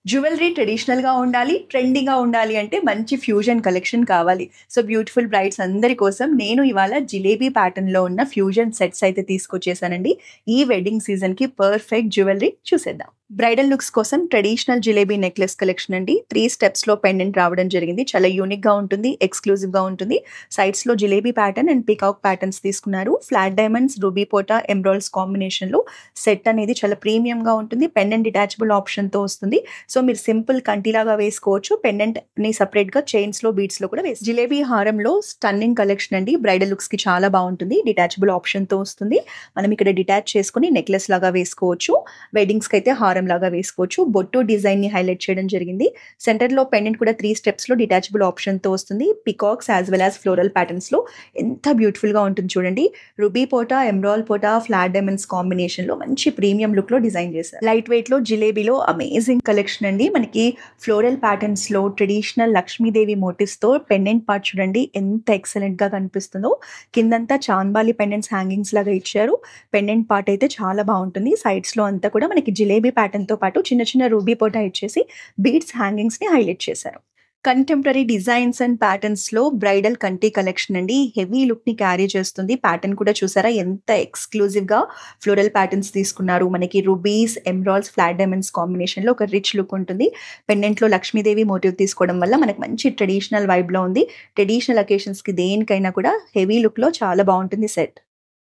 Jewellery ట్రెడిషనల్‌గా ఉండాలి, ట్రెండీగా ఉండాలి అంటే మంచి ఫ్యూజన్ కలెక్షన్ కావాలి. సో, బ్యూటిఫుల్ బ్రైడ్స్ అందరి కోసం నేను ఇవాళ జిలేబీ ప్యాటర్న్‌లో ఉన్న ఫ్యూజన్ సెట్స్ అయితే తీసుకొచ్చేసానండి. ఈ వెడ్డింగ్ సీజన్‌కి పర్ఫెక్ట్ జ్యువెలరీ చూసేద్దాం. బ్రైడల్ లుక్స్ కోసం ట్రెడిషనల్ జిలేబీ నెక్లెస్ కలెక్షన్ అండి. 3 స్టెప్స్‌లో పెండెంట్ రావడం జరిగింది. చాలా యూనిక్‌గా ఉంటుంది, ఎక్స్‌క్లూజివ్‌గా ఉంటుంది. సైడ్స్‌లో jalebi pattern and peacock patterns తీసుకున్నారు. ఫ్లాట్ డైమండ్స్, రూబీ పోటా, ఎమరాల్డ్స్ కాంబినేషన్‌లో సెట్ అనేది చాలా ప్రీమియంగా ఉంటుంది. పెండెంట్ డిటాచబుల్ ఆప్షన్‌తో వస్తుంది. సో, మీరు సింపుల్ కంటిలాగా వేసుకోవచ్చు. పెండెంట్‌ని సెపరేట్‌గా చైన్స్‌లో, బీడ్స్‌లో కూడా జిలేబీ హారంలో స్టన్నింగ్ కలెక్షన్ అండి. బ్రైడల్ లుక్స్‌కి చాలా బావుంటుంది. డిటాచబుల్ ఆప్షన్‌తో వస్తుంది. మనం ఇక్కడ డిటాచ్ చేసుకొని నెక్లెస్ లాగా వేసుకోవచ్చు. వెడ్డింగ్స్‌కి అయితే హారం లాగా వేసుకోవచ్చు. బొట్టు డిజైన్‌ని హైలైట్ చేయడం జరిగింది. సెంటర్‌లో పెండెంట్ కూడా 3 స్టెప్స్‌లో డిటాచబుల్ ఆప్షన్‌తో వస్తుంది. Peacocks as well as floral ప్యాటర్న్స్‌లో ఎంత బ్యూటిఫుల్‌గా ఉంటుంది చూడండి. రూబీ పోటా, ఎమరాల్డ్ పోటా, ఫ్లాట్ డైమండ్స్ కాంబినేషన్‌లో మంచి ప్రీమియం లుక్‌లో డిజైన్ చేశారు. లైట్ వెయిట్‌లో జిలేబీలో అమేజింగ్ కలెక్షన్ అండి. మనకి ఫ్లోరల్ ప్యాటర్న్స్‌లో ట్రెడిషనల్ లక్ష్మీదేవి మోటివ్స్‌తో పెండెంట్ పార్ట్ చూడండి ఎంత ఎక్సలెంట్‌గా కనిపిస్తుందో. కిందంతా చాంబాలి పెండెంట్స్ హ్యాంగింగ్స్ లాగా ఇచ్చారు. పెండెంట్ పార్ట్ అయితే చాలా బావుంటుంది. సైడ్స్‌లో అంతా కూడా మనకి జిలేబీ ప్యాటర్న్‌తో పాటు చిన్న చిన్న రూబీ పోటా ఇచ్చేసి బీడ్స్ హ్యాంగింగ్స్‌ని హైలైట్ చేశారు. కంటెంపరరీ డిజైన్స్ అండ్ ప్యాటర్న్స్‌లో బ్రైడల్ కంటి కలెక్షన్ అండి. హెవీ లుక్‌ని క్యారీ చేస్తుంది. ప్యాటర్న్ కూడా చూసారా ఎంత ఎక్స్‌క్లూజివ్‌గా ఫ్లోరల్ ప్యాటర్న్స్ తీసుకున్నారు. మనకి రూబీస్, ఎమరాల్డ్స్, ఫ్లాట్ డైమండ్స్ కాంబినేషన్‌లో ఒక రిచ్ లుక్ ఉంటుంది. పెండెంట్‌లో లక్ష్మీదేవి మోటివ్ తీసుకోవడం వల్ల మనకు మంచి ట్రెడిషనల్ వైబ్‌లో ఉంది. ట్రెడిషనల్ అకేషన్స్‌కి దేనికైనా కూడా హెవీ లుక్‌లో చాలా బావుంటుంది సెట్.